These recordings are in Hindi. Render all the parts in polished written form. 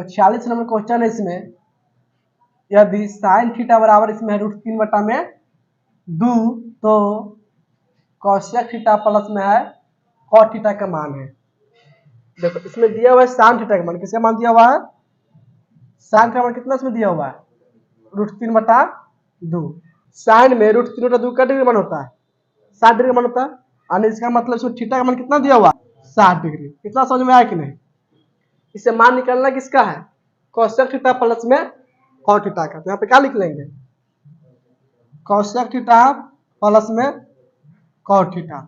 46 नंबर क्वेश्चन है इसमें, यदि साइन थीटा बराबर इसमें है √3 बटा में 2 तो कॉसेक थीटा प्लस में है कॉट थीटा का मान है। देखो इसमें दिया हुआ है साइन थीटा का मान, किसका मान दिया हुआ है? साइन का मान कितना इसमें दिया हुआ है? √3 बटा 2। साइन में √3 बटा 2 का डिग्री मान होता है 60 डिग्री मान होता है, यानी इसका मतलब इसमें थीटा का मान कितना दिया हुआ है? 60 डिग्री। कितना समझ में आया कि नहीं? इसे मान निकालना किसका है? कॉसेक थीटा प्लस में कॉट थीटा का। तो यहाँ पे क्या लिख लेंगे? कॉसेक थीटा प्लस में कॉट थीटा।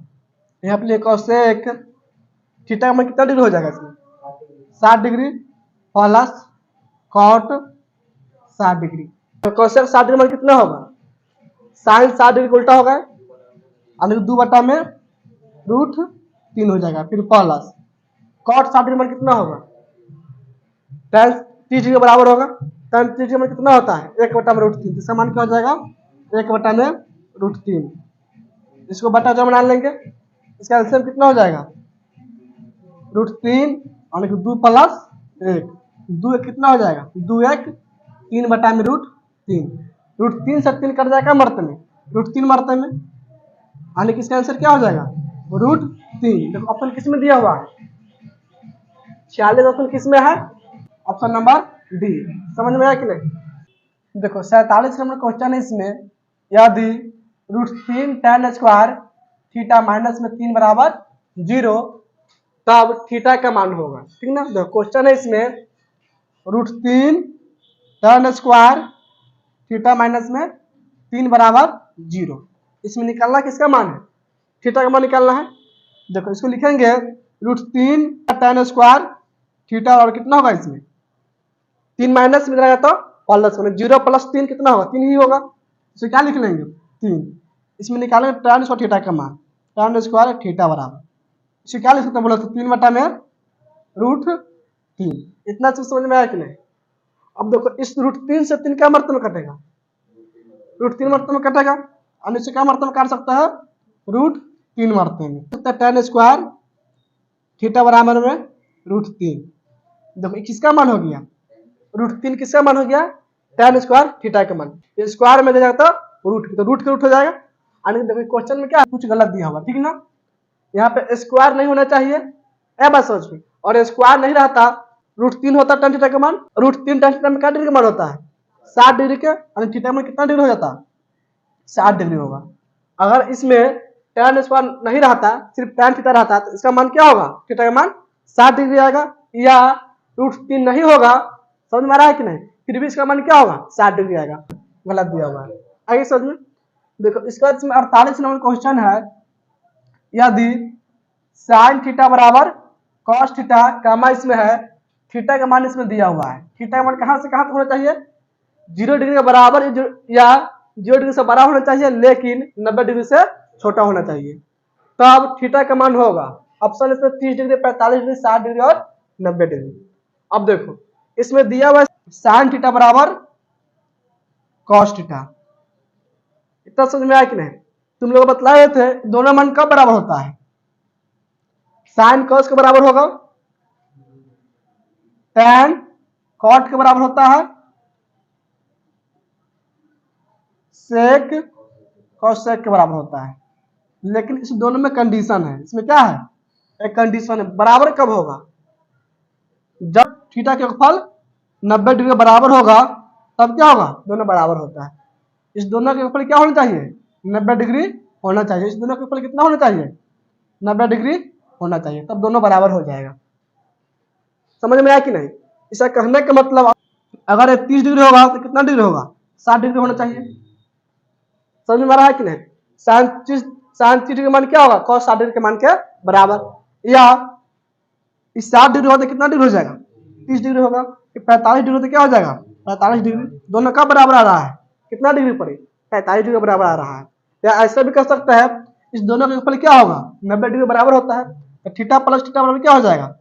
यहाँ पे कॉसेक थीटा का मान कितना डिग्री हो जाएगा इसमें? 60 डिग्री प्लस कॉट 60 डिग्री। तो कॉसेक 60 डिग्री मान कितना होगा? साइन 60 डिग्री उल्टा होगा, यानी 2 बटा में √3 हो जाएगा। फिर प्लस कॉट 60 डिग्री मान कितना होगा? tan 30 डिग्री के बराबर होगा। tan 30 डिग्री में कितना होता है? 1 बटा में √3। इसका मान क्या हो जाएगा? 1 बटा में √3। इसको बटा जो बना लेंगे, इसका एलसीएम कितना हो जाएगा? √3 और 2 प्लस 1, 2 1 कितना हो जाएगा? 2 1 3 बटा में √3। √3 से 3 कट जाएगा मरते में, √3 मरते में, यानी कि इसका आंसर क्या हो जाएगा? √3। देखो ऑप्शन किस में दिया हुआ है? 46 ऑप्शन किस में है? Option number D. समझ में आया कि नहीं? देखो 47 नंबर क्वेश्चन है इसमें, यदि √3 tan स्क्वायर थीटा माइनस में 3 बराबर 0 तब थीटा का मान होगा। ठीक ना? देखो क्वेश्चन है इसमें √3 tan स्क्वायर थीटा माइनस में 3 बराबर 0। इसमें निकालना किसका मान है? थीटा का मान निकालना है। देखो इसको लिखेंगे √3 tan स्क्वायर थीटा और कितना होगा इसमें? 3 माइनस में जाएगा तो प्लस में, 0 प्लस 3 कितना होगा? 3 ही होगा। इसे क्या लिख लेंगे? 3। इसमें निकालेंगे tan स्क्वायर थीटा का मान, tan स्क्वायर थीटा बराबर, इसे क्या लिख सकते हैं बोलो तो? 3 बटा में √3। इतना चीज समझ में आया कि नहीं? अब देखो इस √3 से 3 क्या मर्तबा में कटेगा? √3 मर्तबा में कटेगा, और इससे क्या मर्तबा में काट सकता है? √3 मर्तबा में। tan स्क्वायर थीटा बराबर में √3। देखो किसका मान हो गया? √3 किसका मान हो गया? tan स्क्वायर थीटा का मान। ये स्क्वायर में दे जाता रूट, तो रूट के रूट हो जाएगा। यानी देखो क्वेश्चन में क्या कुछ गलत दिया होगा। ठीक ना? यहाँ पे स्क्वायर नहीं होना चाहिए, ए बस सोच में, और स्क्वायर नहीं रहता √3 होता tan थीटा का मान। √3 tan थीटा में क्या डिग्री का मान होता है? 60 डिग्री के, यानी थीटा में कितना डिग्री हो जाता? 60 डिग्री होगा। अगर इसमें tan स्क्वायर नहीं रहता, सिर्फ tan थीटा रहता, तो इसका मान क्या होगा? थीटा का मान 60 डिग्री आएगा। या √3 नहीं होगा, समझ में आ रहा है कि नहीं? फिर भी इसका मान क्या होगा? 60 डिग्री आएगा। गलत दिया हुआ है। आगे समझ में। देखो इसका 48 नंबर क्वेश्चन है, यदि साइन थीटा बराबर कॉस थीटा कामा इसमें है, थीटा का मान इसमें दिया हुआ है। थीटा का मान कहां से कहां तक होना चाहिए? 0 डिग्री के बराबर या 0 डिग्री से बड़ा होना चाहिए, लेकिन 90 डिग्री से छोटा होना चाहिए। तो अब थीटा का मान होगा ऑप्शन इसमें 30 डिग्री, 45 डिग्री, 60 डिग्री और 90 डिग्री। अब देखो इसमें दिया हुआ साइन थीटा बराबर कॉस थीटा। इतना समझ में आया कि नहीं? तुम लोग बतलाए थे दोनों मान कब बराबर होता है? साइन कॉस के बराबर होगा, tan कॉट के बराबर होता है, सेक कॉसेक के बराबर होता है। लेकिन इस दोनों में कंडीशन है। इसमें क्या है? एक कंडीशन है। बराबर कब होगा? जब थीटा के फल 90 डिग्री बराबर होगा, तब क्या होगा? दोनों बराबर होता है। इस दोनों के ऊपर क्या होना चाहिए? 90 डिग्री होना चाहिए। इस दोनों के ऊपर कितना होना चाहिए? 90 डिग्री होना चाहिए, तब दोनों बराबर हो जाएगा। समझ में आया कि नहीं? इसका कहने का मतलब अगर 30 डिग्री होगा तो कितना डिग्री होगा? 60 डिग्री होना चाहिए। समझ में आ रहा है कि नहीं? साइन 30 डिग्री मान क्या होगा? cos 60 डिग्री के मान के बराबर। या इस 60 डिग्री होगा तो कितना डिग्री हो जाएगा? 30 डिग्री होगा। 45 डिग्री तो क्या हो जाएगा? 45 डिग्री। दोनों का बराबर आ रहा है, कितना डिग्री पर? 45 डिग्री बराबर आ रहा है। या ऐसा भी कर सकता है, इस दोनों के ऊपर क्या होगा? 90 डिग्री बराबर होता है, तो थीटा प्लस थीटा बराबर क्या हो जाएगा?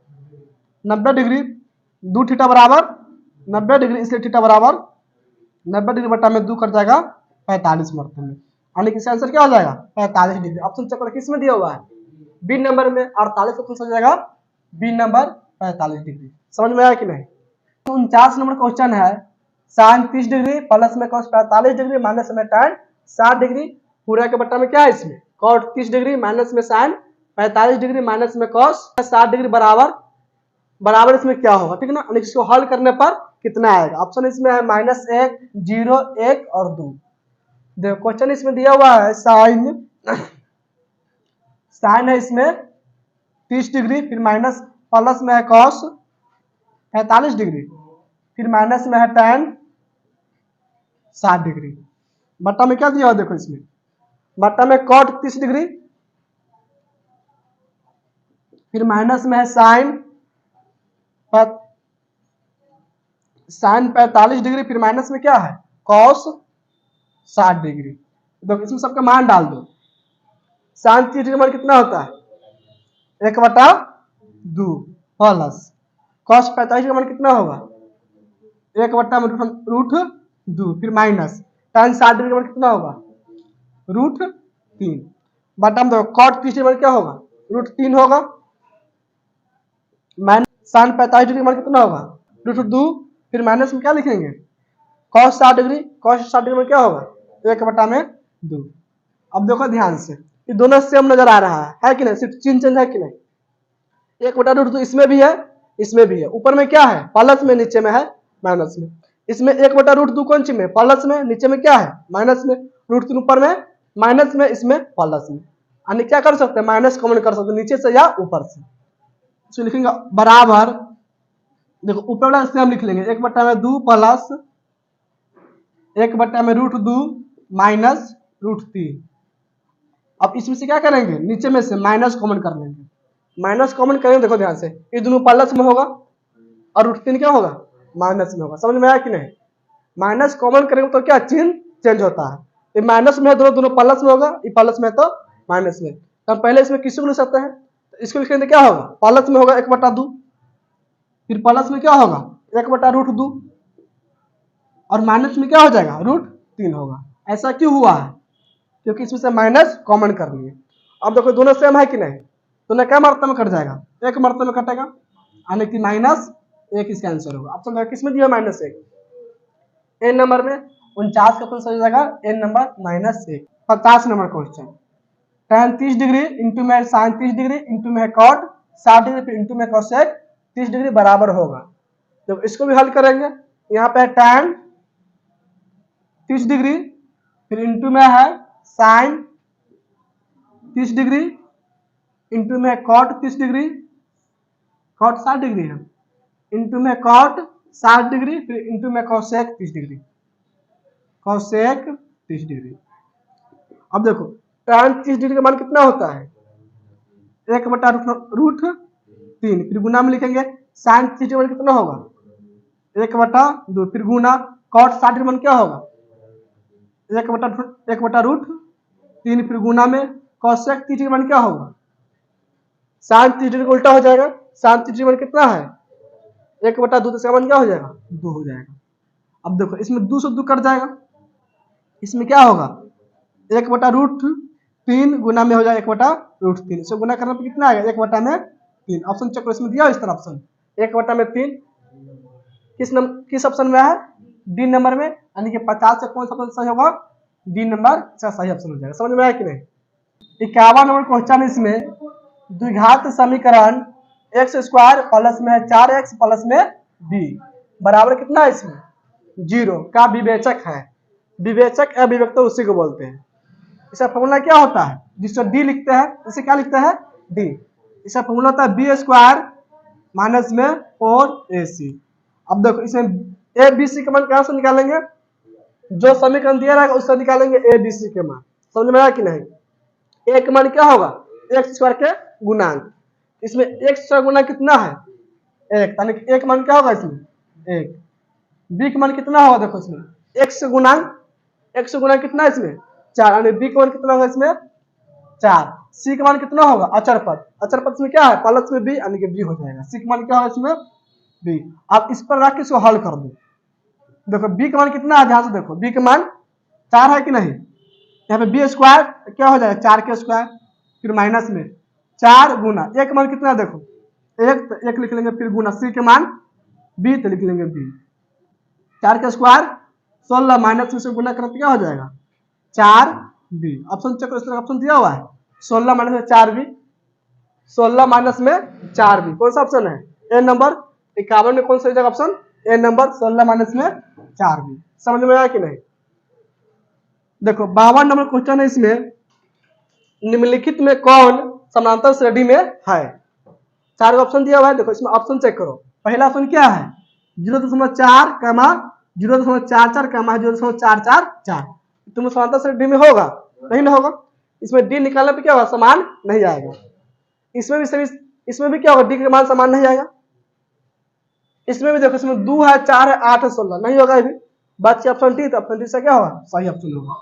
90 डिग्री। 2 थीटा बराबर 90 डिग्री, इसलिए थीटा बराबर 90 डिग्री बटा में 2 कट जाएगा 45 मरते में, यानी कि इसका आंसर क्या हो जाएगा? 45 डिग्री। ऑप्शन चक्कर किस में दिया हुआ है? बी नंबर में। 48 ऑप्शन हो जाएगा बी नंबर 45 डिग्री। समझ में आया कि नहीं? 49 नंबर क्वेश्चन है, साइन 30 डिग्री प्लस में कॉस 45 डिग्री माइनस में tan 60 डिग्री पूरा के बट्टा में क्या है इसमें कॉट 30 डिग्री माइनस में साइन 45 डिग्री माइनस में कॉस 60 डिग्री बराबर इसमें क्या होगा, ठीक है ना। इसको हल करने पर कितना आएगा। ऑप्शन इसमें है -1, 0, 1 और 2। देखो क्वेश्चन इसमें दिया हुआ है साइन है इसमें 30 डिग्री, फिर माइनस प्लस में है कॉस 45 डिग्री, फिर माइनस में है tan 60 डिग्री। बट्टा में क्या दिया हुआ देखो, इसमें बट्टा में कॉट 30 डिग्री, फिर माइनस में है साइन 45 डिग्री, फिर माइनस में क्या है कॉस 60 डिग्री। तो इसमें सबका मान डाल दो। साइन 30 डिग्री मान कितना होता है 1/2 प्लस कॉस 45 डिग्री मान कितना होगा 1/√2, फिर माइनस tan 60 डिग्री मान कितना होगा √3 बटा में देखो कॉट 30 डिग्री मान क्या होगा √3 होगा, माइनस साइन 45 डिग्री मान कितना होगा √2, फिर माइनस में क्या लिखेंगे cos 60 डिग्री, cos 60 डिग्री में क्या होगा 1/2। अब देखो ध्यान से, ये दोनों सेम नजर आ रहा है कि नहीं, सिर्फ चिन्ह चेंज है कि नहीं। 1/√2 इसमें भी है इसमें भी है, ऊपर में क्या है प्लस में, नीचे में है माइनस में। इसमें 1/√2 कौन सी में प्लस में, नीचे में क्या है माइनस में, √3 ऊपर में माइनस में, इसमें प्लस में। यानी क्या कर सकते हैं माइनस कॉमन कर सकते हैं नीचे से या ऊपर से। इसको लिखेंगे बराबर, देखो ऊपर वाला सेम लिख लेंगे 1/2 प्लस 1/√2 माइनस √3। अब इसमें से क्या करेंगे नीचे में से माइनस कॉमन कर लेंगे, माइनस कॉमन करेंगे। देखो ध्यान से, ये दोनों प्लस में होगा और √3 क्या होगा माइनस में होगा। समझ में आया कि नहीं। माइनस कॉमन करेंगे तो क्या चिन्ह चेंज होता है। ये माइनस में है दोनों प्लस में होगा, ये प्लस में है तो माइनस में। तो हम पहले इसमें किसी को लिख सकते हैं, तो इसको लिखेंगे क्या होगा प्लस में होगा 1/2, फिर प्लस में क्या होगा 1/√2 और माइनस में क्या हो जाएगा √3 होगा। ऐसा क्यों हुआ है क्योंकि इसमें से माइनस कॉमन कर लिए। अब देखो दोनों सेम है कि नहीं, तो क्या मात्रा में कट जाएगा एक मात्रा में कटेगा, यानी कि -1 इसका आंसर होगा। ऑप्शन किसमें दिया -1 एन नंबर में 49 का ऑप्शन सही जाएगा N number -1। 50 number question, tan 30 degree into में साइन 30 डिग्री इंटू में कॉट 60 डिग्री फिर इंटू में कोसेक 30 डिग्री बराबर होगा। तो इसको भी हल करेंगे, यहाँ पे tan 30 डिग्री फिर इंटू में है साइन 30 डिग्री इंटू में कॉट 30 डिग्री, कॉट 60 डिग्री है, इंटू में कॉट 60 डिग्री फिर इंटू में कोसेक 30 डिग्री, कोसेक 30 डिग्री। अब देखो tan 30 डिग्री का मान कितना होता है 1/√3, फिर गुना में लिखेंगे साइन 30 डिग्री मान कितना होगा 1/2, फिर गुना कॉट 60 डिग्री मान क्या होगा 1/√3, फिर गुना में कोसेक 30 डिग्री मान क्या होगा साइन 30 डिग्री उल्टा हो जाएगा, साइन 30 डिग्री मान कितना है 1/2, तो इसका मान क्या हो जाएगा 2 हो जाएगा। अब देखो इसमें 2 से 2 कट जाएगा, इसमें क्या होगा 1/√3 गुना में हो जाएगा 1/√3, इसे गुना करने पर कितना आएगा 1/3। ऑप्शन चेक करो, इसमें दिया इस तरह ऑप्शन 1/3 किस ऑप्शन में है डी नंबर में, यानी कि 50 से कौन सा ऑप्शन सही होगा डी नंबर सही ऑप्शन हो जाएगा। समझ में आया कि नहीं। 51 नंबर क्वेश्चन, इसमें द्विघात समीकरण x² प्लस में 4x प्लस में b बराबर कितना है इसमें 0 का विवेचक है। विवेचक अभिव्यक्त उसी को बोलते हैं। इसका फॉर्मूला क्या होता है, जिसको d लिखते हैं इसे क्या लिखते हैं d। इसका फॉर्मूला होता है b² माइनस में 4ac। अब देखो इसमें a b c का मान कहां से निकालेंगे, जो समीकरण दिया रहेगा उससे निकालेंगे a b c के मान। समझ में आया कि नहीं। a का मान क्या होगा x² के गुणांक, इसमें x² गुना कितना है 1, यानी कि एक मान क्या होगा इसमें 1। b का मान कितना होगा देखो इसमें x गुना कितना है इसमें 4, यानी b का मान कितना होगा इसमें 4। c का मान कितना होगा अचर पद में क्या है प्लस में b, यानी कि b हो जाएगा। c का मान क्या होगा इसमें b। आप इस पर रख के इसको हल कर दो। देखो b का मान कितना है, ध्यान से देखो b का मान 4 है कि नहीं, यहाँ पे b² क्या हो जाएगा 4 के स्क्वायर, फिर माइनस में 4 गुना एक मान कितना है देखो 1 लिख लेंगे, फिर गुना c के मान बी, तो लिख लेंगे बी। 4 का स्क्वायर 16 माइनस में से गुना करते क्या हो जाएगा 4b। ऑप्शन चेक करो, इसमें ऑप्शन दिया हुआ है 16 माइनस में 4b, 16 माइनस में 4b कौन सा ऑप्शन है ए नंबर। 51 में कौन सा हो जाएगा ऑप्शन ए नंबर 16 माइनस में 4b। समझ में आया कि नहीं। देखो 52 नंबर क्वेश्चन है, इसमें निम्नलिखित में कौन समानांतर श्रेणी में है। 4 ऑप्शन दिया हुआ है, देखो इसमें ऑप्शन चेक करो। पहला ऑप्शन क्या है 0.4 कमा 0.44 कमा 0.444, तुम्हें समांतर श्रेणी में होगा नहीं ना होगा। इसमें डी निकालने पे क्या होगा समान नहीं आएगा। इसमें भी क्या होगा डी के मान समान नहीं आएगा। इसमें भी देखो इसमें 2 है 4 है 8 है 16 नहीं होगा। अभी बात की ऑप्शन डी, तो ऑप्शन डी से क्या होगा सही ऑप्शन होगा।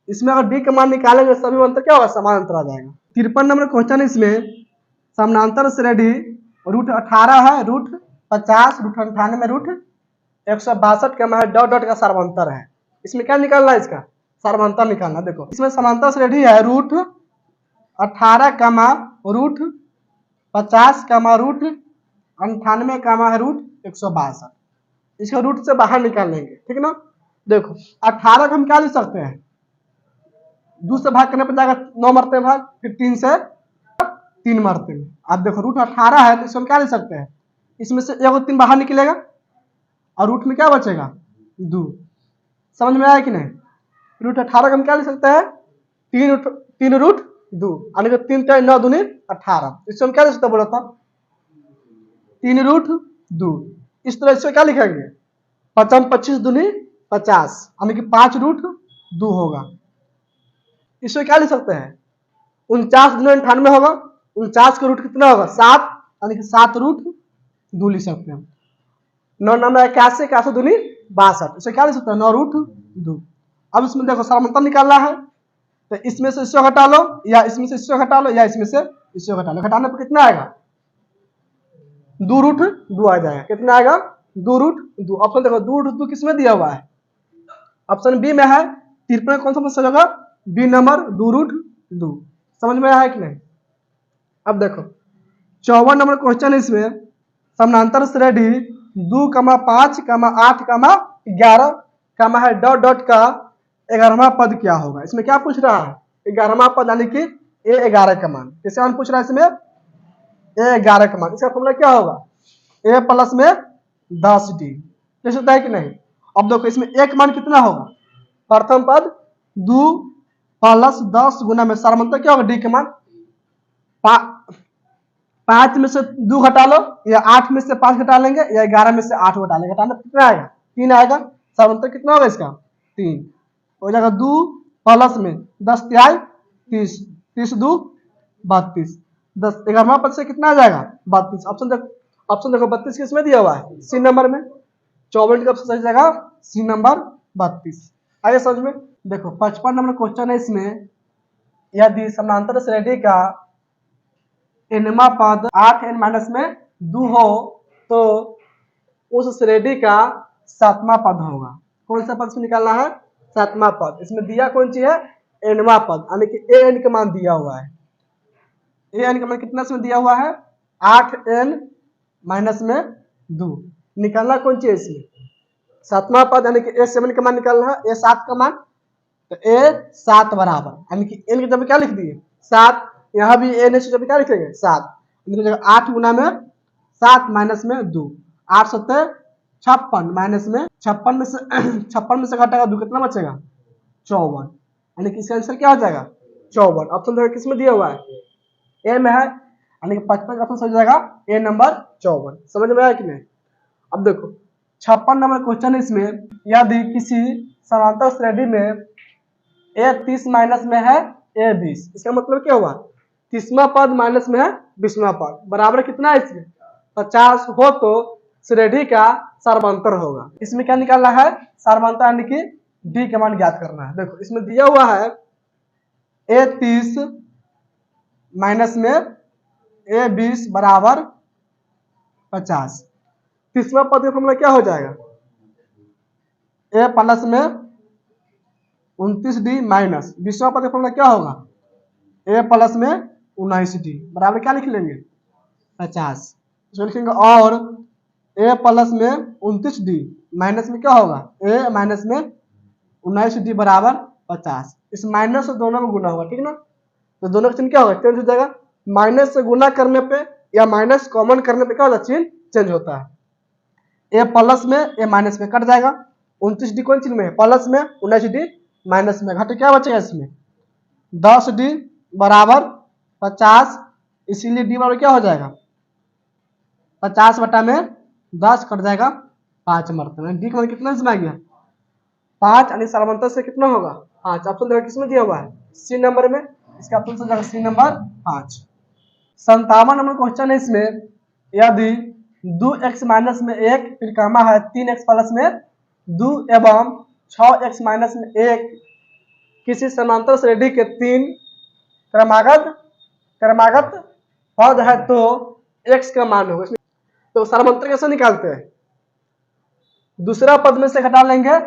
इसमें अगर डी का मान निकालेंगे सभी अंतर क्या होगा समान अंतर आ जाएगा। 53 नंबर क्वेश्चन है, इसमें समानांतर श्रेणी रूट 18 है रूट 50 रूट 98 रूट 162 का है डॉट डॉट का सर्वांतर है। इसमें क्या निकालना है इसका सर्वांतर निकालना। देखो इसमें समांतर श्रेणी है रूट 18 कमा रूट 50 कमा रूट 98 कमा है रूट 162, इसका रूट से बाहर निकाल लेंगे ठीक ना। देखो 18 को हम क्या लिख सकते हैं 2 से भाग करने पर जाएगा 9 मरते भाग, फिर 3 से 3 मरते में। आप देखो रूट 18 है तो इसको हम क्या लिख सकते हैं इसमें से 1 और 3 बाहर निकलेगा और रूट में क्या बचेगा 2। समझ में आया कि नहीं। रूट 18 का हम क्या लिख सकते हैं 3 रूट 2 यानी कि 3 3 9 दूनी 18। इससे हम क्या लिख सकते बोला था 3 रूट 2। इस तरह इससे क्या लिखेंगे 5 25 दूनी 50 यानी कि 5 रूट 2 होगा। इसमें क्या लिख सकते हैं 49 दूनी 98 होगा, 49 का रूट कितना होगा 7 यानी कि 7 रूट 2 लिख सकते हैं। 9 9 81 81 दूनी 62, इसे क्या लिख सकते हैं 9 रूट 2। अब इसमें देखो समांतर निकालना है तो इसमें से इससे घटा लो या इसमें से इससे घटा लो या इसमें से इससे घटा लो। घटाने पर कितना आएगा 2 रूट 2 आ जाएगा। कितना आएगा 2 रूट 2। ऑप्शन देखो 2 रूट 2 किसमें दिया हुआ है ऑप्शन बी में है। 53 कौन सा ऑप्शन होगा बी नंबर 2 रूट 2। समझ में आया है कि नहीं। अब देखो 54 नंबर क्वेश्चन है, इसमें समानांतर श्रेणी 2, 5, 8, 11 है डॉट डॉट का 11वां पद क्या होगा। इसमें क्या पूछ रहा है 11वां पद यानी कि ए 11 का मान। किसका मान पूछ रहा है इसमें ए 11 का मान। इसका फॉर्मूला क्या होगा ए प्लस में 10d। कैसे होता है कि नहीं। अब देखो इसमें एक मान कितना होगा प्रथम पद 2 प्लस 10 गुना में समांतर क्या होगा डी के मान 5 में से 2 घटा लो या 8 में से 5 घटा लेंगे या 11 में से 8 घटा लेंगे। घटाना कितना आएगा 3 आएगा। समांतर कितना होगा इसका 3 हो जाएगा। 2 प्लस में 10 तिहाई 30, 30 2 32, 10 11वां पद से कितना आ जाएगा 32। ऑप्शन देखो 32 किसमें दिया हुआ है सी नंबर में। 54 का सही जाएगा सी नंबर 32। आइए समझ में। देखो 55 नंबर क्वेश्चन है, इसमें यदि समानांतर श्रेणी का एनवा पद 8n माइनस में 2 हो तो उस श्रेणी का 7वां पद होगा। कौन सा पद से निकालना है 7वां पद। इसमें दिया कौन सी है एनवा पद यानी कि an का मान दिया हुआ है। an का मान कितना से दिया हुआ है 8n माइनस में 2। निकालना कौन सी है इसमें 7वां पद यानी कि a7 का मान निकालना है a7 का मान। तो a7 बराबर यानी कि n की जगह क्या लिख दिए 7, यहाँ भी n जब क्या लिखेंगे 7, 8 गुना में 7 माइनस में 2, 8 7 56 माइनस में 56 में से 56 में से घटेगा 2 कितना बचेगा 54 यानी कि इसका आंसर क्या हो जाएगा 54। ऑप्शन देखो किसमें दिया हुआ है ए में है यानी कि 55 का ऑप्शन हो जाएगा ए नंबर 54। समझ में आया कि नहीं। अब देखो 56 नंबर क्वेश्चन इसमें यदि किसी समांतर श्रेणी में ए 30 माइनस में है ए 20, इसका मतलब क्या हुआ 30वां पद माइनस में है 20वां पद बराबर कितना है इसमें 50 हो तो श्रेणी का सर्वांतर होगा। इसमें क्या निकालना है सर्वांतर यानी कि डी का मान ज्ञात करना है। देखो इसमें दिया हुआ है ए 30 माइनस में ए 20 बराबर 50। 30वां पद का फॉर्मूला क्या हो जाएगा ए प्लस में 29d माइनस 20वां पद का फॉर्मूला क्या होगा ए प्लस में 19d बराबर क्या लिख लेंगे 50। इसको लिखेंगे और ए प्लस में 29D माइनस में क्या होगा ए माइनस में 19D बराबर 50। इस माइनस से दोनों में गुना होगा, ठीक ना। तो दोनों का चिन्ह क्या होगा, चेंज हो जाएगा। माइनस से गुना करने पे या माइनस कॉमन करने पे क्या होता है, चिन्ह चेंज होता है। ए प्लस में ए माइनस में कट जाएगा। 29D कौन चिन्ह में है, प्लस में, 19D माइनस में, घटे क्या बचेगा इसमें 10D बराबर 50। इसीलिए डी बराबर क्या हो जाएगा 50 बटा में 10 कट जाएगा 5 मरतबा। डी का मतलब कितना इसमें आ गया 5, यानी समांतर से कितना होगा 5। ऑप्शन देखो किसमें दिया हुआ है, सी नंबर में। इसका ऑप्शन हो जाएगा सी नंबर 5। 57 नंबर क्वेश्चन है इसमें, यदि 2x माइनस में 1 फिर कामा है 3x प्लस में 2 एवं 6x माइनस में 1 किसी समांतर श्रेणी के 3 क्रमागत पद है तो x का मान होगा। तो समांतर कैसे निकालते हैं, दूसरा पद में से घटा लेंगे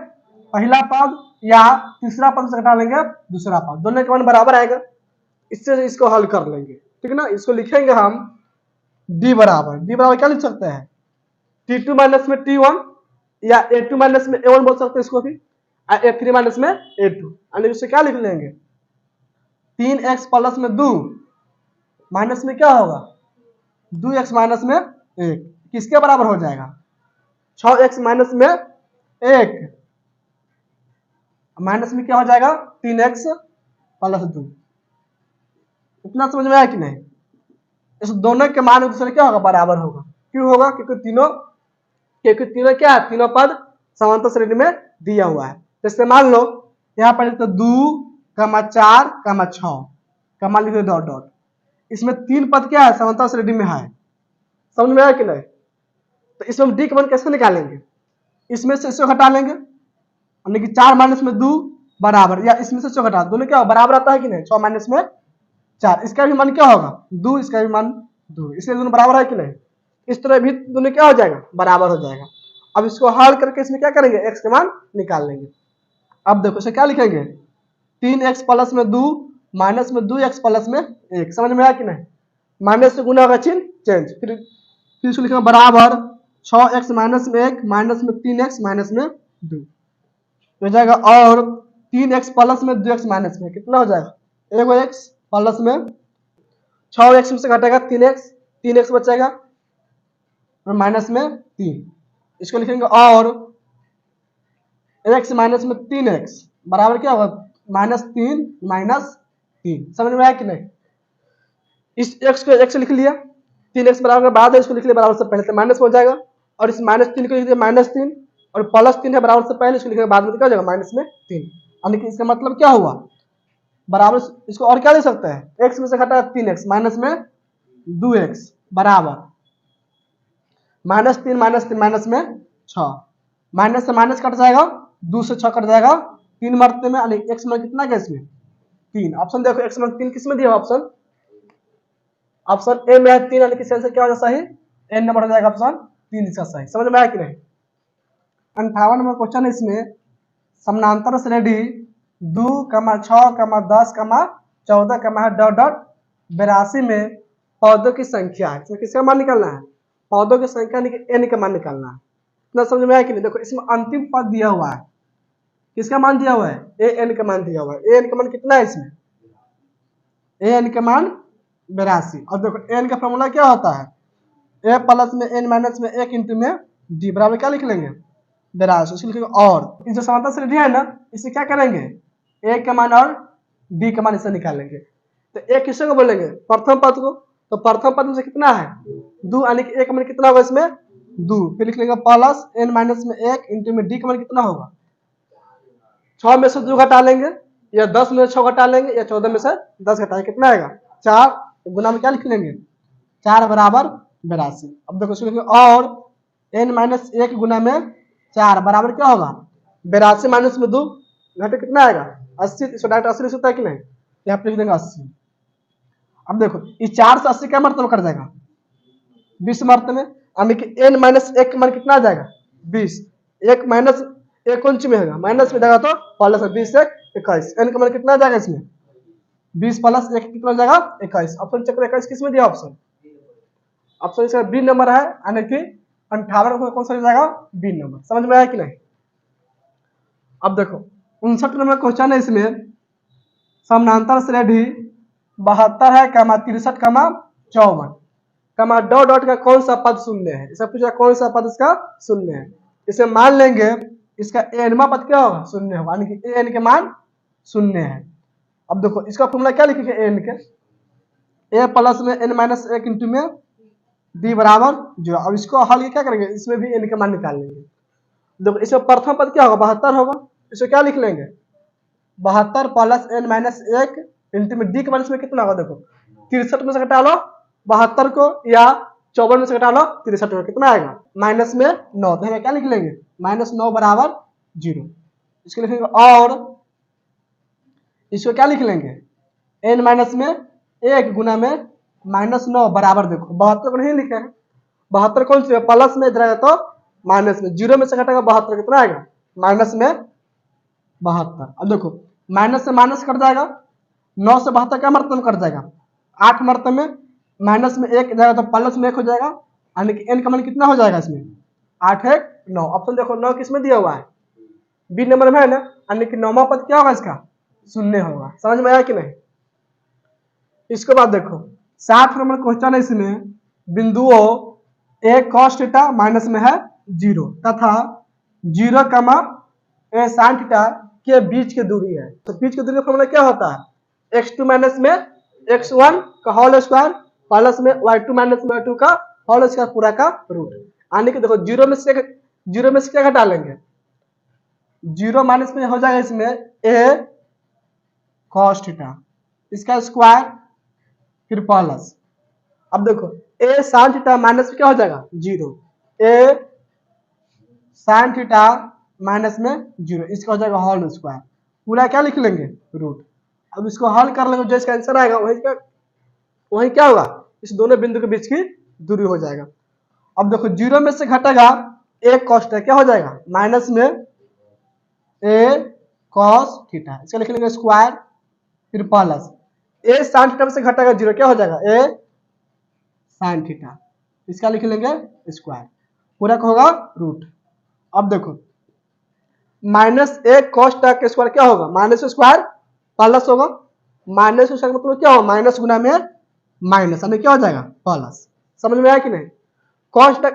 पहला पद या तीसरा पद से घटा लेंगे दूसरा पद, दोनों का मान बराबर आएगा। इससे इसको हल कर लेंगे, ठीक ना। इसको लिखेंगे हम डी बराबर क्या लिख सकते हैं T2 माइनस में T1 या A2 माइनस में A1 बोल सकते हैं इसको भी, A3 माइनस में A2। यानी इससे क्या लिख लेंगे 3x प्लस में 2 माइनस में क्या होगा 2x माइनस में 1 किसके बराबर हो जाएगा 6x माइनस में 1 माइनस में क्या हो जाएगा 3x प्लस 2। इतना समझ में आया कि नहीं। इस दोनों के मान दूसरे क्या होगा बराबर होगा। क्यों होगा, क्योंकि तीनों क्या है, तीनों पद समांतर श्रेणी में दिया हुआ है। जैसे मान लो यहाँ पर तो 2, 4, 6 का लिख दो डॉट डॉट, इसमें 3 पद क्या है समांतर श्रेणी में है, समझ में आया कि नहीं। तो इसमें डी का मान कैसे निकालेंगे, इसमें से इसको घटा लेंगे, यानी कि 4 माइनस में 2 बराबर, या इसमें से इसको घटा, दोनों क्या बराबर आता है कि नहीं, 6 माइनस में 4, इसका भी मान क्या होगा 2, इसका भी मान 2, इसलिए दोनों बराबर है कि नहीं। इस तरह भी दोनों क्या हो जाएगा बराबर हो जाएगा। अब इसको हल करके इसमें क्या करेंगे x का मान निकाल लेंगे। अब देखो इसे क्या लिखेंगे 3x प्लस में 2 माइनस में 2x प्लस में 1, समझ में आया कि नहीं। माइनस से गुना होगा चिन्ह चेंज, फिर इसको लिखेंगे बराबर 6x माइनस में 1 माइनस में 3x माइनस में 2 हो जाएगा, और 3x प्लस में 2x माइनस में कितना हो जाएगा एगो x प्लस में 6x में से घटेगा 3x बचेगा और माइनस में 3, इसको लिखेंगे और x माइनस में 3x बराबर क्या होगा -3 -3, समझ में आया कि नहीं। इस x को x लिख लिया, 3x बराबर बाद है इसको लिख लिया बराबर से पहले, तो माइनस हो जाएगा, और इस -3 को लिख दिया -3 और +3 है बराबर से पहले, इसको लिखेंगे बाद में क्या हो जाएगा -3, यानी कि इसका मतलब क्या हुआ बराबर। इसको और क्या दे सकता है x में से घटा 3x माइनस में 2x बराबर -3 माइनस में 6, माइनस से माइनस कट जाएगा 2 से 6 कट जाएगा 3 मरते में, यानी x में कितना है इसमें 3। ऑप्शन देखो x में 3 किस में दिया ऑप्शन ए में है 3, यानी कि आंसर क्या हो जाएगा सही n नंबर हो जाएगा ऑप्शन 3 इसका सही। समझ में आया कि नहीं। 58 नंबर क्वेश्चन है इसमें, समानांतर श्रेणी 2, 6, 10, 14, डॉट डॉट 82 में पौधों की संख्या है। इसमें किसका मान निकालना है पौधों की संख्या n का मान निकालना है। इतना समझ में आया कि नहीं। देखो इसमें अंतिम पद दिया हुआ है, किसका मान दिया हुआ है an का मान दिया हुआ है। an का मान कितना है इसमें an का मान 82, और देखो n का फॉर्मूला क्या होता है a प्लस में n माइनस में 1 इंटू में d बराबर क्या लिख लेंगे 82, इसको लिखेंगे। और इस जो समांतर श्रेणी है ना इसे क्या करेंगे a का मान और d का मान इसे निकालेंगे। तो a किसको बोलेंगे प्रथम पद को, तो प्रथम पद में से कितना है 2, यानी कि a का मान कितना होगा इसमें 2, फिर लिख लेंगे प्लस n माइनस में 1 इंटू में d का मान कितना होगा 6 में से 2 घटा लेंगे, या 10 में से 6 घटा लेंगे, या 14 में से 10 घटाएंगे, कितना आएगा 4, गुना में क्या लिख लेंगे 4 बराबर 82। अब देखो इसको लिखेंगे और n माइनस 1 गुना में 4 बराबर क्या होगा 82 माइनस में 2 घटे कितना आएगा 80, इसको डायरेक्ट 80 लिख सकता है कि नहीं, यहाँ पे लिख देंगे 80। अब देखो इस 4 से 80 क्या मरतबा कर जाएगा 20 मरतबे, यानी कि n माइनस 1 का मान कितना आ जाएगा 20, 1 माइनस 1 कौन सी में होगा माइनस में जाएगा तो प्लस 20 से 21, n का मान कितना आ जाएगा इसमें 20 प्लस 1 कितना हो जाएगा 21। ऑप्शन चेक करो 21 किस में दिया ऑप्शन इसका बी नंबर है, यानी कि 58 कौन सा हो जाएगा, बी नंबर। समझ में आया कि नहीं। अब देखो 59 नंबर क्वेश्चन है, इसमें समानांतर श्रेणी 72 है, 63, 54, डॉट डॉट का कौन सा पद शून्य है। इसका पूछा कौन सा पद इसका शून्य है। इसे मान लेंगे इसका एनवा पद क्या होगा, शून्य होगा, यानी कि एन के मान शून्य है। अब देखो इसका फॉर्मूला क्या लिखेंगे, एन के ए प्लस में एन माइनस 1 इंटू में डी बराबर 0। अब इसको हल क्या करेंगे, इसमें भी एन के मान निकाल लेंगे। देखो इसमें प्रथम पद क्या होगा, 72 होगा। इसे क्या लिख लेंगे, 72 प्लस एन माइनस 1 इंटू में डी के मान इसमें कितना होगा, देखो 63 में से घटा लो 72 को, या 54 में से घटा लो 63 को, कितना आएगा, माइनस में 9। तो क्या लिख लेंगे, -9 बराबर 0। इसको लिखेंगे, और इसको क्या लिख लेंगे, n माइनस में 1 गुना में -9 बराबर, देखो 72 को नहीं लिखे हैं, 72 कौन सी है, प्लस में इधर आएगा तो माइनस में, 0 में से घटेगा 72, कितना आएगा, माइनस में 72। अब देखो माइनस से माइनस कट जाएगा, 9 से 72 क्या मर्तबा में कट जाएगा, 8 मर्तबा में, माइनस में 1 जाएगा तो प्लस में 1 हो जाएगा, यानी कि n का मान कितना हो जाएगा इसमें, 8 1 9। ऑप्शन देखो 9 किसमें दिया हुआ है, बी नंबर में है ना, यानी कि 9वां पद क्या होगा इसका, शून्य होगा। समझ में आया कि नहीं। इसके बाद देखो 60 नंबर क्वेश्चन है, इसमें बिंदुओं ए cos थीटा माइनस में है 0 तथा 0, ए sin थीटा के बीच की दूरी है। तो बीच की दूरी का फॉर्मूला क्या होता है, x2 माइनस में x1 का होल स्क्वायर प्लस में y2 माइनस में y2 का होल स्क्वायर पूरा का रूट। यानी कि देखो 0 में से क्या घटा लेंगे, 0 माइनस में हो जाएगा इसमें a cos थीटा, इसका स्क्वायर फिर प्लस। अब देखो a sin थीटा माइनस में क्या हो जाएगा 0, a sin थीटा माइनस में 0, इसका हो जाएगा होल स्क्वायर, पूरा क्या लिख लेंगे, रूट। अब इसको हल कर लेंगे, जो इसका आंसर आएगा वही क्या होगा, इस दोनों बिंदु के बीच की दूरी हो जाएगा। अब देखो 0 में से घटेगा a cos थीटा, क्या हो जाएगा, माइनस में a cos थीटा, इसका लिख लेंगे स्क्वायर फिर प्लस, a sin थीटा में से घटेगा 0, क्या हो जाएगा, a sin थीटा, इसका लिख लेंगे स्क्वायर, पूरा का होगा रूट। अब देखो माइनस a cos थीटा का स्क्वायर क्या होगा, माइनस स्क्वायर प्लस होगा, माइनस स्क्वायर मतलब क्या होगा, माइनस गुना में माइनस, यानी क्या हो जाएगा प्लस। समझ में आया कि नहीं। cos थीटा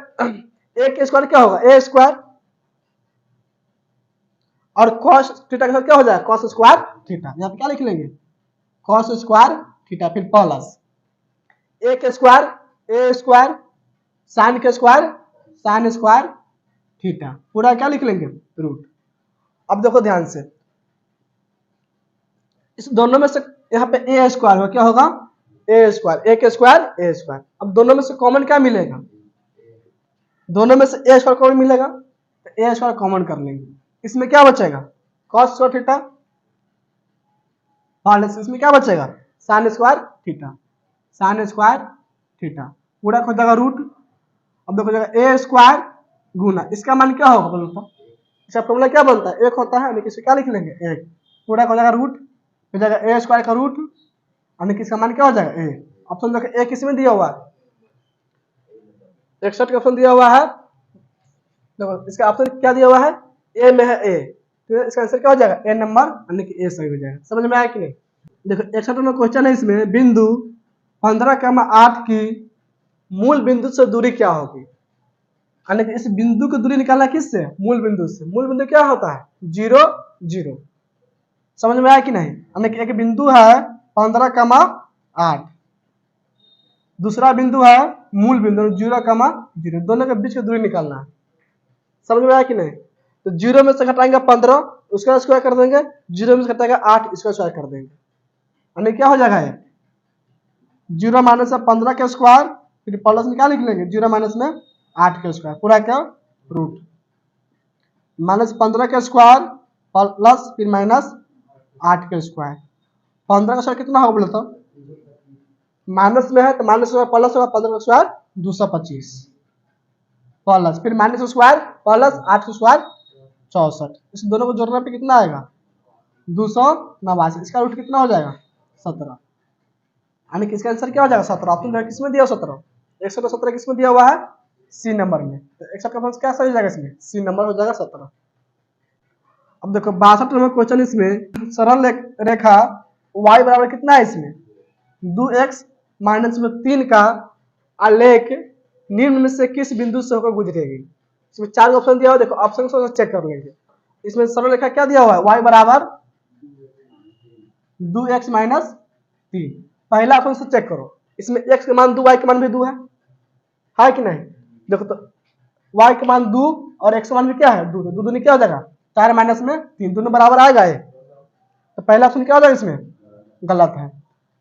a का स्क्वायर क्या होगा, a स्क्वायर, और cos थीटा के साथ क्या हो जाएगा, cos स्क्वायर थीटा, यहाँ पे क्या लिख लेंगे, cos स्क्वायर थीटा फिर प्लस a के स्क्वायर a स्क्वायर, साइन के स्क्वायर साइन स्क्वायर थीटा, पूरा क्या लिख लेंगे, रूट। अब देखो ध्यान से, इस दोनों में से यहाँ पे a स्क्वायर होगा, क्या होगा, a स्क्वायर, a के स्क्वायर a स्क्वायर। अब दोनों में से कॉमन क्या मिलेगा, दोनों में से a स्क्वायर कॉमन मिलेगा, तो a स्क्वायर कॉमन कर लेंगे, इसमें क्या बचेगा, cos स्क्वायर थीटा प्लस इसमें क्या बचेगा, sine square theta, sine square theta, पूरा हो जाएगा रूट। अब देखो जाएगा a स्क्वायर गुना, इसका मान क्या होगा बोलो तो, इसका फॉर्मूला क्या बनता है, 1 होता है, यानी कि इसे क्या लिख लेंगे 1, पूरा हो जाएगा रूट, हो जाएगा a स्क्वायर का रूट, यानी कि इसका मान क्या हो जाएगा a। ऑप्शन देखो a किसमें दिया हुआ है, 61 का ऑप्शन दिया हुआ है, देखो इसका ऑप्शन क्या दिया हुआ है, a में है a, तो इसका आंसर क्या हो जाएगा, a नंबर, यानी कि a सही हो जाएगा। समझ में आया कि नहीं। देखो 61 नंबर क्वेश्चन है, इसमें बिंदु 15, 8 की मूल बिंदु से दूरी क्या होगी, यानी कि इस बिंदु की दूरी निकालना किससे, मूल बिंदु से। मूल बिंदु क्या होता है, 0 0। समझ में आया कि नहीं। यानी कि एक बिंदु है 15, 8, दूसरा बिंदु है मूल बिंदु 0, 0, दोनों के बीच की दूरी निकालना है। समझ में आया कि नहीं। तो 0 में से घटाएंगे 15, उसका स्क्वायर कर देंगे, 0 में से घटाएंगे 8, इसका स्क्वायर कर देंगे, यानी क्या हो जाएगा ये 0 माइनस 15 का स्क्वायर फिर प्लस में क्या लिख लेंगे, 0 माइनस में 8 का स्क्वायर, पूरा क्या रूट, माइनस 15 का स्क्वायर प्लस फिर माइनस 8 का स्क्वायर। 15 का स्क्वायर कितना होगा बोले तो, माइनस में है तो माइनस प्लस होगा, 15 का स्क्वायर 225 प्लस फिर माइनस स्क्वायर प्लस 8 का स्क्वायर 64, इस दोनों को जोड़ने पे कितना आएगा 289, इसका रूट कितना हो जाएगा 17, यानी कि इसका आंसर क्या हो जाएगा 17। ऑप्शन किसमें दिया 17, 117 किसमें दिया हुआ है सी नंबर में। तो 61 का ऑप्शन क्या सही हो जाएगा इसमें? सी नंबर हो जाएगा 17। अब देखो 62 नंबर क्वेश्चन, इसमें सरल रेखा y बराबर कितना है इसमें? 2x माइनस में 3 का आलेख निम्न में से किस बिंदु से होकर गुजरेगी? इसमें 4 ऑप्शन दिया हुआ, देखो ऑप्शन को चेक कर लेंगे। इसमें सरल रेखा क्या दिया हुआ है? y बराबर 2x माइनस 3। पहला ऑप्शन से चेक करो, इसमें x के मान 2, y के मान भी 2 है कि नहीं? देखो तो y के मान 2 और x के मान भी क्या है? 2। तो 2 क्या हो जाएगा? 4 माइनस में 3, दोनों बराबर आएगा ये। तो पहला ऑप्शन क्या हो जाएगा इसमें? गलत है।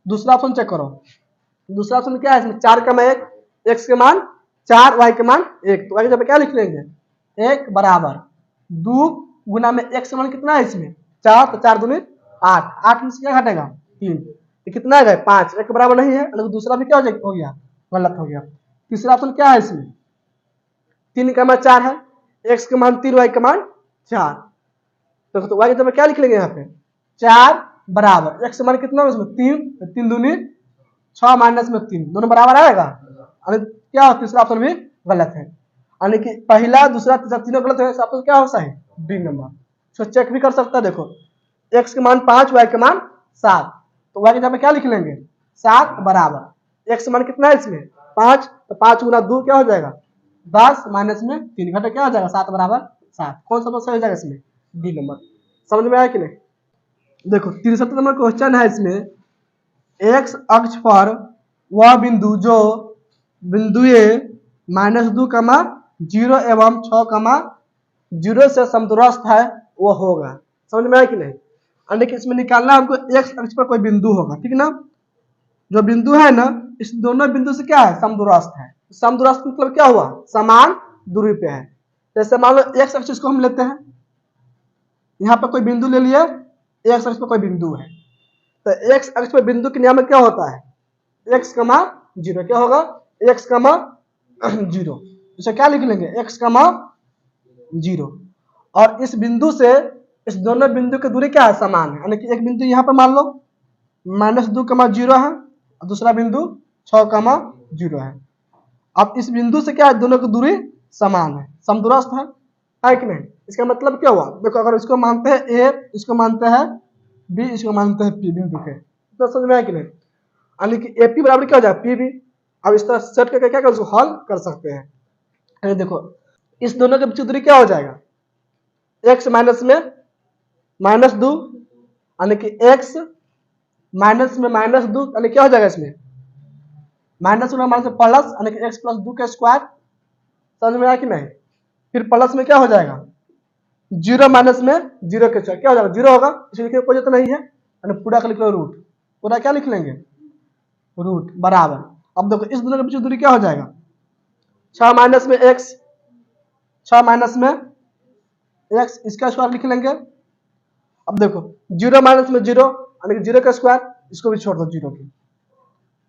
दूसरा ऑप्शन चेक करो, दूसरा ऑप्शन क्या है इसमें? 4 का 1, x के मान 4, y के मान 1। तो y की जगह क्या लिख लेंगे? 1 बराबर 2 गुना में x के मान कितना है इसमें? 4, तो 4 दूनी 8, 8 में से क्या घटेगा? 3, तो कितना है? 5। 1 के बराबर नहीं है, तो दूसरा भी क्या हो गया? गलत हो गया। तीसरा ऑप्शन क्या है इसमें? 3 का मान 4 है, x के मान 3, y के मान 4। तो y की जगह क्या लिख लेंगे यहाँ पे? 4 बराबर x के मान कितना है इसमें? 3, तो 3 दूनी 6 माइनस में 3, दोनों बराबर आएगा। क्या हो? तीसरा ऑप्शन भी गलत है। यानी कि पहला, दूसरा, तीसरा तीनों गलत है। ऑप्शन क्या हो सही? B number. इसको चेक भी कर सकता है। देखो x के मान 5, y के मान 7। तो y की जगह क्या लिख लेंगे? 7 बराबर x के मान कितना है इसमें? 5, तो 5 गुना 2 क्या हो जाएगा? 10 माइनस में 3 घटे क्या हो जाएगा? 7 बराबर 7। कौन सा सही हो जाएगा इसमें? D number. समझ में आया कि नहीं? देखो 63 नंबर क्वेश्चन है, इसमें x अक्ष पर वह बिंदु जो बिंदु ए -2, 0 एवं 6, 0 से समदूरस्थ है वो होगा। समझ में आया कि नहीं? यानी कि इसमें निकालना हमको x अक्ष पर कोई बिंदु होगा, ठीक ना? जो बिंदु है ना, इस दोनों बिंदु से क्या है? समदूरस्थ है। समदूरस्थ मतलब क्या हुआ? समान दूरी पे है। जैसे मान लो x अक्ष को हम लेते हैं, यहाँ पर कोई बिंदु ले लिया, x अक्ष पर कोई बिंदु है, तो x अक्ष पर बिंदु के नियम क्या होता है? x, 0 क्या होगा? x, 0। इसे क्या लिख लेंगे? x, 0। और इस बिंदु से इस दोनों बिंदु की दूरी क्या है? समान है। यानी कि एक बिंदु यहाँ पर मान लो -2, 0 है, और दूसरा बिंदु 6, 0 है। अब इस बिंदु से क्या है? दोनों की दूरी समान है, समदूरस्थ है कि नहीं? इसका मतलब क्या हुआ? देखो अगर इसको मानते हैं ए, इसको मानते हैं बी, इसको मानते हैं पी बिंदु के, तो समझ में आया कि नहीं? यानी कि एपी बराबर क्या हो जाए? P B. अब इस तरह सेट करके क्या कर उसको हल कर सकते हैं। देखो इस दोनों के बीच दूरी क्या हो जाएगा? x माइनस में -2, यानी कि x माइनस में -2, यानी क्या हो जाएगा इसमें? माइनस में माइनस प्लस, यानी कि x + 2 का स्क्वायर। समझ में आया कि नहीं? फिर प्लस में क्या हो जाएगा? 0 माइनस में 0 के स्क्वायर, क्या हो जाएगा? 0 होगा, इसलिए कोई तो नहीं है, यानी पूरा का लिख लो रूट। पूरा क्या लिख लेंगे? रूट बराबर। अब देखो इस दोनों के बीच दूरी क्या हो जाएगा? 6 माइनस में x, 6 माइनस में x, इसका स्क्वायर लिख लेंगे। अब देखो 0 माइनस में 0, यानी कि 0 का स्क्वायर, इसको भी छोड़ दो 0 की,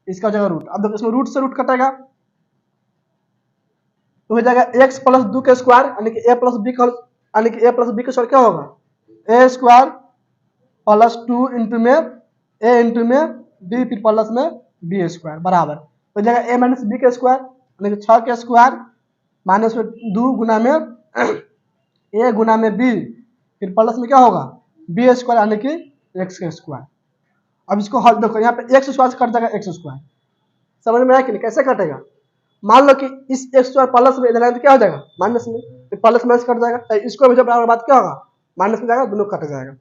इसका हो जाएगा रूट। अब देखो इसमें रूट से रूट कटेगा, तो हो जाएगा x + 2 का स्क्वायर, यानी कि a + b का, यानी कि a + b का स्क्वायर क्या होगा? a स्क्वायर + 2 इंटू में a इंटू में b, फिर प्लस में b स्क्वायर बराबर हो जाएगा a - b का स्क्वायर, यानी कि 6 का स्क्वायर माइनस में 2 गुना में a गुना में b, फिर प्लस में क्या होगा? b स्क्वायर, यानी कि x का स्क्वायर। अब इसको हल देखो, यहाँ पे x स्क्वायर से कट जाएगा x स्क्वायर। समझ में आया कि नहीं? कैसे कटेगा? मान लो कि इस x स्क्वायर प्लस में इधर आए तो क्या हो जाएगा? माइनस में, फिर प्लस माइनस कट जाएगा, तो इसको भी जब बराबर बात क्या होगा? माइनस में जाएगा, दोनों कट जाएगा।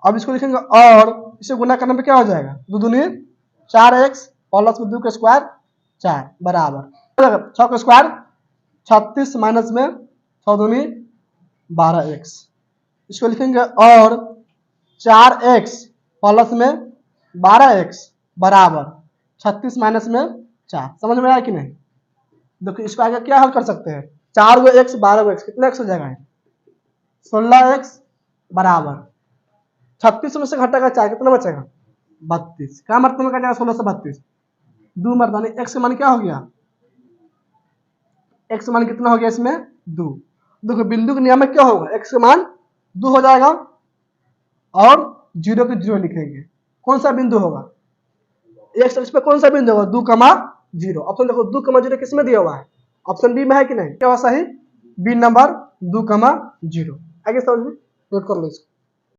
अब इसको लिखेंगे और इसे गुना करने पे क्या हो जाएगा? 2 दूनी 4x प्लस में 2 का स्क्वायर 4 बराबर 6 का स्क्वायर 36 माइनस में 6 दूनी 12x। इसको लिखेंगे और 4x प्लस में 12x बराबर 36 माइनस में 4। समझ में आया कि नहीं? देखो इसको आगे क्या हल कर सकते हैं? 4 गो x 12 गो x, कितना x हो जाएगा? 16x बराबर 36 में से घटेगा 4, कितना बचेगा? 32। क्या मतलब में कटेगा 16 से 32? 2 मर्दानी। x का मान क्या हो गया? x का मान कितना हो गया इसमें? 2। देखो बिंदु के नियम क्या होगा? x का मान 2 हो जाएगा और 0 के 0 लिखेंगे। कौन सा बिंदु होगा? x अक्ष पे कौन सा बिंदु होगा? 2, 0। ऑप्शन देखो 2, 0 किस में दिया हुआ है? ऑप्शन बी में है कि नहीं? क्या हुआ सही? B number 2,0। आगे समझ में नोट कर लो इसको।